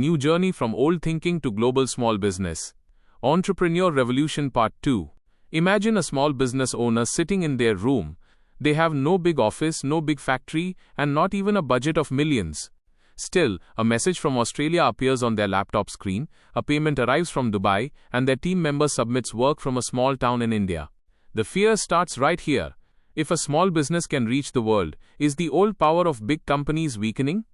new journey from old thinking to global small business. Entrepreneur Revolution Part 2. Imagine a small business owner sitting in their room. They have no big office, no big factory, and not even a budget of millions. Still, a message from Australia appears on their laptop screen, a payment arrives from Dubai, and their team member submits work from a small town in India. The fear starts right here. If a small business can reach the world, is the old power of big companies weakening?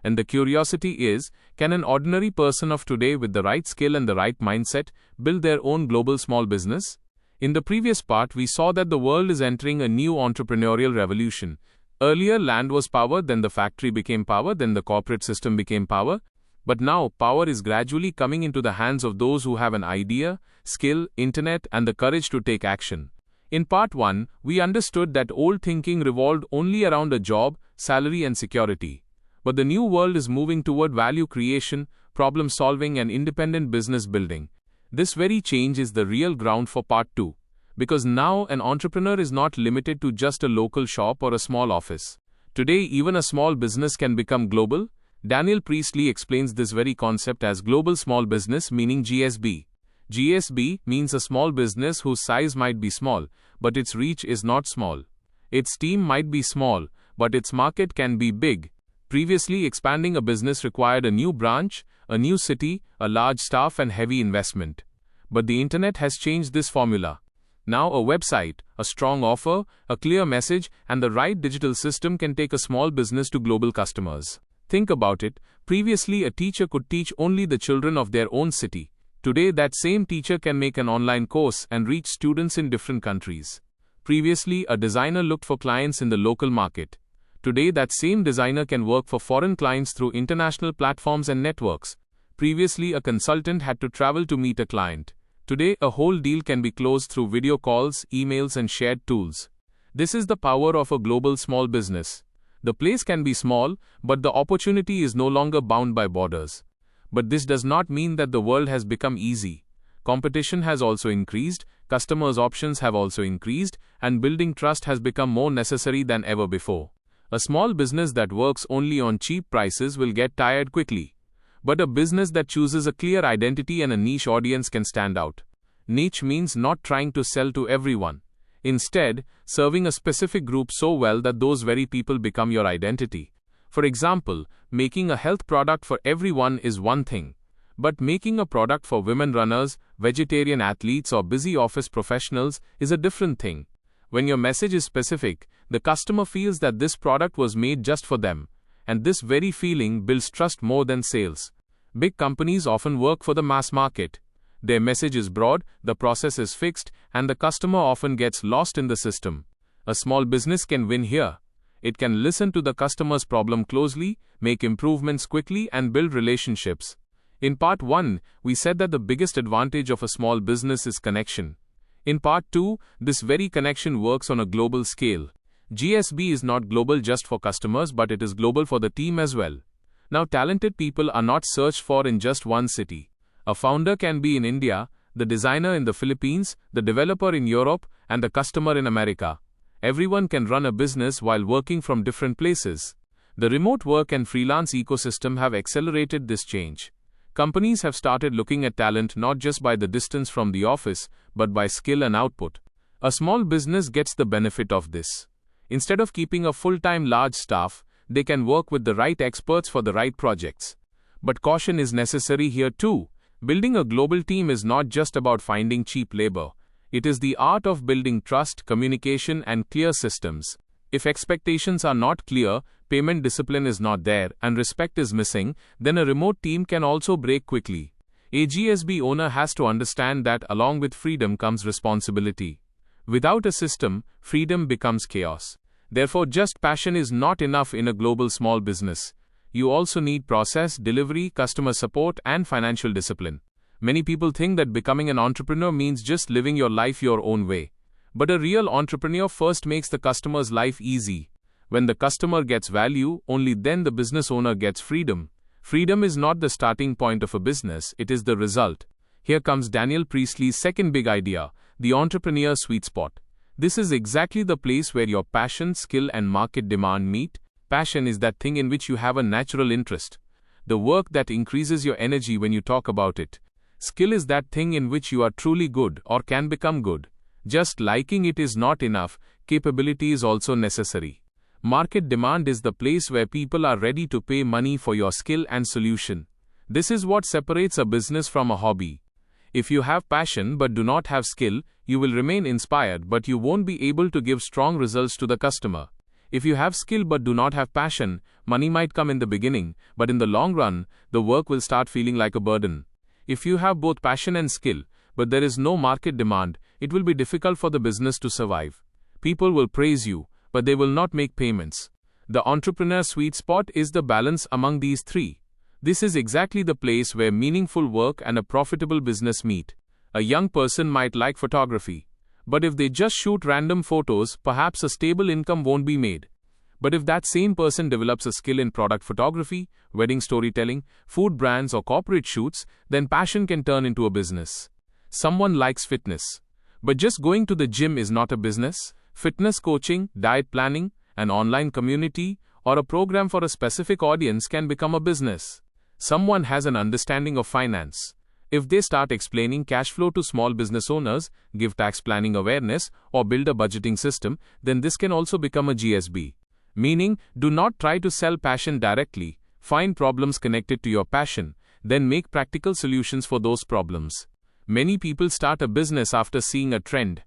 And the curiosity is, can an ordinary person of today with the right skill and the right mindset build their own global small business? In the previous part, we saw that the world is entering a new entrepreneurial revolution. Earlier, land was power, then the factory became power, then the corporate system became power. But now, power is gradually coming into the hands of those who have an idea, skill, internet, and the courage to take action. In Part 1, we understood that old thinking revolved only around a job, salary, and security. But the new world is moving toward value creation, problem solving, and independent business building. This very change is the real ground for Part 2. Because now an entrepreneur is not limited to just a local shop or a small office. Today, even a small business can become global. Daniel Priestley explains this very concept as global small business, meaning GSB. GSB means a small business whose size might be small, but its reach is not small. Its team might be small, but its market can be big. Previously, expanding a business required a new branch, a new city, a large staff, and heavy investment. But the internet has changed this formula. Now a website, a strong offer, a clear message, and the right digital system can take a small business to global customers. Think about it. Previously, a teacher could teach only the children of their own city. Today, that same teacher can make an online course and reach students in different countries. Previously, a designer looked for clients in the local market. Today, that same designer can work for foreign clients through international platforms and networks. Previously, a consultant had to travel to meet a client. Today, a whole deal can be closed through video calls, emails, and shared tools. This is the power of a global small business. The place can be small, but the opportunity is no longer bound by borders. But this does not mean that the world has become easy. Competition has also increased, customers' options have also increased, and building trust has become more necessary than ever before. A small business that works only on cheap prices will get tired quickly. But a business that chooses a clear identity and a niche audience can stand out. Niche means not trying to sell to everyone. Instead, serving a specific group so well that those very people become your identity. For example, making a health product for everyone is one thing. But making a product for women runners, vegetarian athletes, or busy office professionals is a different thing. When your message is specific, the customer feels that this product was made just for them. And this very feeling builds trust more than sales. Big companies often work for the mass market. Their message is broad, the process is fixed, and the customer often gets lost in the system. A small business can win here. It can listen to the customer's problem closely, make improvements quickly, and build relationships. In Part 1, we said that the biggest advantage of a small business is connection. In Part 2, this very connection works on a global scale. GSB is not global just for customers, but it is global for the team as well. Now, talented people are not searched for in just one city. A founder can be in India, the designer in the Philippines, the developer in Europe, and the customer in America. Everyone can run a business while working from different places. The remote work and freelance ecosystem have accelerated this change. Companies have started looking at talent not just by the distance from the office, but by skill and output. A small business gets the benefit of this. Instead of keeping a full-time large staff, they can work with the right experts for the right projects. But caution is necessary here too. Building a global team is not just about finding cheap labor. It is the art of building trust, communication, and clear systems. If expectations are not clear, payment discipline is not there, and respect is missing, then a remote team can also break quickly. A GSB owner has to understand that along with freedom comes responsibility. Without a system, freedom becomes chaos. Therefore, just passion is not enough in a global small business. You also need process, delivery, customer support, and financial discipline. Many people think that becoming an entrepreneur means just living your life your own way. But a real entrepreneur first makes the customer's life easy. When the customer gets value, only then the business owner gets freedom. Freedom is not the starting point of a business, it is the result. Here comes Daniel Priestley's second big idea, the entrepreneur sweet spot. This is exactly the place where your passion, skill, and market demand meet. Passion is that thing in which you have a natural interest. the work that increases your energy when you talk about it. Skill is that thing in which you are truly good or can become good. Just liking it is not enough, capability is also necessary. Market demand is the place where people are ready to pay money for your skill and solution. This is what separates a business from a hobby. If you have passion but do not have skill, you will remain inspired but you won't be able to give strong results to the customer. If you have skill but do not have passion, money might come in the beginning, but in the long run, the work will start feeling like a burden. If you have both passion and skill, but there is no market demand, it will be difficult for the business to survive. People will praise you, but they will not make payments. The entrepreneur sweet spot is the balance among these three. This is exactly the place where meaningful work and a profitable business meet. A young person might like photography, but if they just shoot random photos, perhaps a stable income won't be made. But if that same person develops a skill in product photography, wedding storytelling, food brands or corporate shoots, then passion can turn into a business. Someone likes fitness, but just going to the gym is not a business. Fitness coaching, diet planning, an online community, or a program for a specific audience can become a business. Someone has an understanding of finance. If they start explaining cash flow to small business owners, give tax planning awareness, or build a budgeting system, then this can also become a GSB. Meaning, do not try to sell passion directly, find problems connected to your passion, then make practical solutions for those problems. Many people start a business after seeing a trend.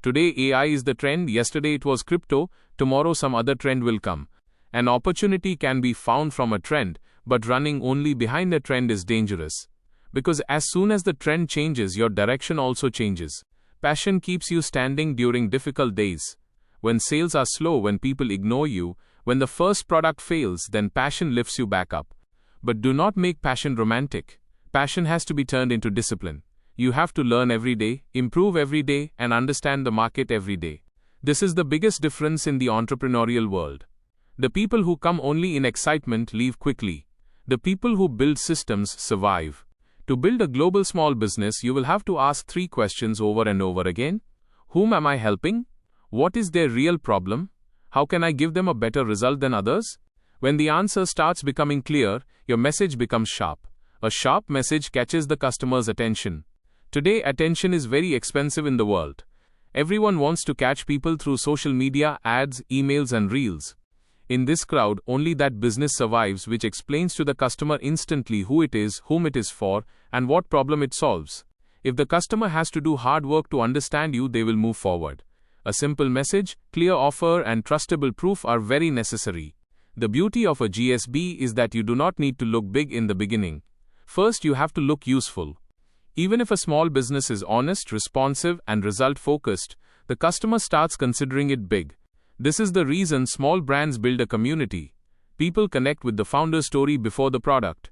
Today AI is the trend, yesterday it was crypto, tomorrow some other trend will come. An opportunity can be found from a trend, but running only behind a trend is dangerous. Because as soon as the trend changes, your direction also changes. Passion keeps you standing during difficult days. When sales are slow, when people ignore you, when the first product fails, then passion lifts you back up. But do not make passion romantic. Passion has to be turned into discipline. You have to learn every day, improve every day, and understand the market every day. This is the biggest difference in the entrepreneurial world. The people who come only in excitement leave quickly. The people who build systems survive. To build a global small business, you will have to ask 3 questions over and over again. Whom am I helping? What is their real problem? How can I give them a better result than others? When the answer starts becoming clear, your message becomes sharp. A sharp message catches the customer's attention. Today, attention is very expensive in the world. Everyone wants to catch people through social media, ads, emails, and reels. In this crowd, only that business survives which explains to the customer instantly who it is, whom it is for, and what problem it solves. If the customer has to do hard work to understand you, they will move forward. A simple message, clear offer, and trustable proof are very necessary. The beauty of a GSB is that you do not need to look big in the beginning. First, you have to look useful. Even if a small business is honest, responsive, and result-focused, the customer starts considering it big. This is the reason small brands build a community. People connect with the founder's story before the product.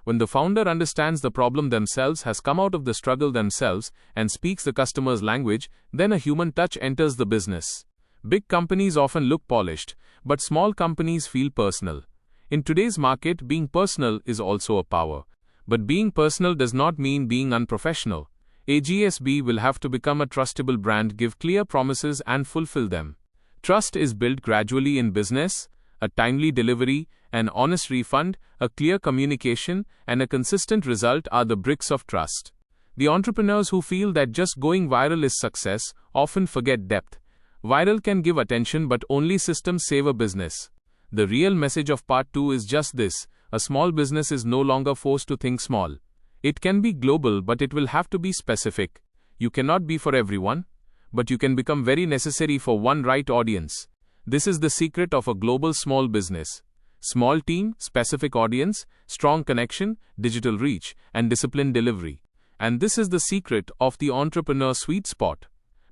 When the founder understands the problem themselves, has come out of the struggle themselves, and speaks the customer's language, then a human touch enters the business. Big companies often look polished, but small companies feel personal. In today's market, being personal is also a power. But being personal does not mean being unprofessional. A GSB will have to become a trustable brand, give clear promises, and fulfill them. Trust is built gradually in business. A timely delivery, an honest refund, a clear communication, and a consistent result are the bricks of trust. The entrepreneurs who feel that just going viral is success often forget depth. Viral can give attention, but only systems save a business. The real message of part 2 is just this: a small business is no longer forced to think small. It can be global, but it will have to be specific. You cannot be for everyone, but you can become very necessary for one right audience. This is the secret of a global small business. Small team, specific audience, strong connection, digital reach, and disciplined delivery. And this is the secret of the entrepreneur sweet spot.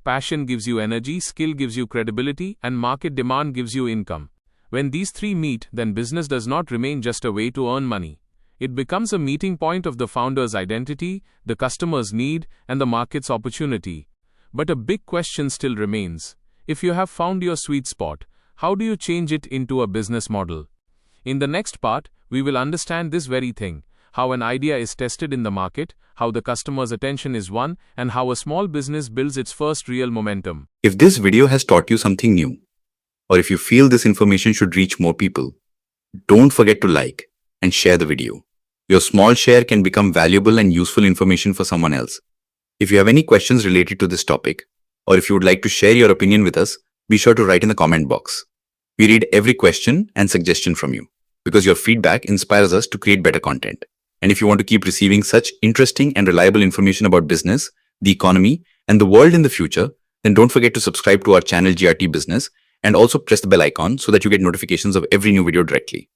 Passion gives you energy, skill gives you credibility, and market demand gives you income. When these 3 meet, then business does not remain just a way to earn money. It becomes a meeting point of the founder's identity, the customer's need, and the market's opportunity. But a big question still remains. If you have found your sweet spot, how do you change it into a business model? In the next part, we will understand this very thing: how an idea is tested in the market, how the customer's attention is won, and how a small business builds its first real momentum. If this video has taught you something new, or if you feel this information should reach more people, don't forget to like and share the video. Your small share can become valuable and useful information for someone else. If you have any questions related to this topic, or if you would like to share your opinion with us, be sure to write in the comment box. We read every question and suggestion from you, because your feedback inspires us to create better content. And if you want to keep receiving such interesting and reliable information about business, the economy, and the world in the future, then don't forget to subscribe to our channel GRT Business and also press the bell icon so that you get notifications of every new video directly.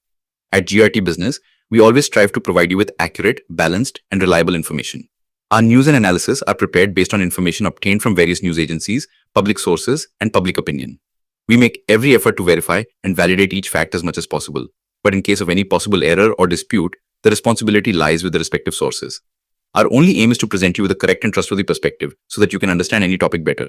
At GRT Business, we always strive to provide you with accurate, balanced, and reliable information. Our news and analysis are prepared based on information obtained from various news agencies, public sources, and public opinion. We make every effort to verify and validate each fact as much as possible. But in case of any possible error or dispute, the responsibility lies with the respective sources. Our only aim is to present you with a correct and trustworthy perspective so that you can understand any topic better.